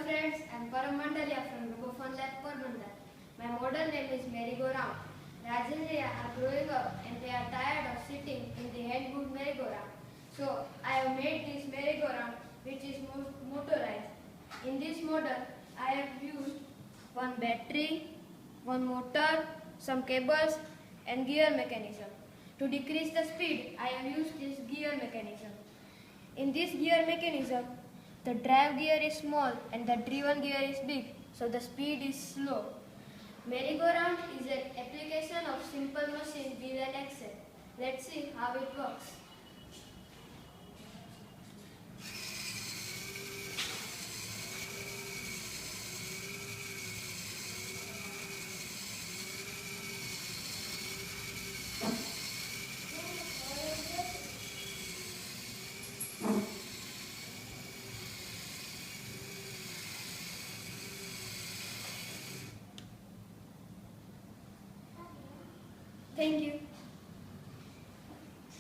friends, I am Param from RoboFunLab Porbandar. My model name is merry-go-round. Raj and Riya are growing up and they are tired of sitting in the hand-moved merry-go-round. So I have made this merry-go-round which is motorized. In this model, I have used one battery, one motor, some cables and gear mechanism. To decrease the speed, I have used this gear mechanism. In this gear mechanism, the drive gear is small and the driven gear is big, so the speed is slow. Merry-go-round is an application of simple machine wheel and axle. Let's see how it works. Thank you.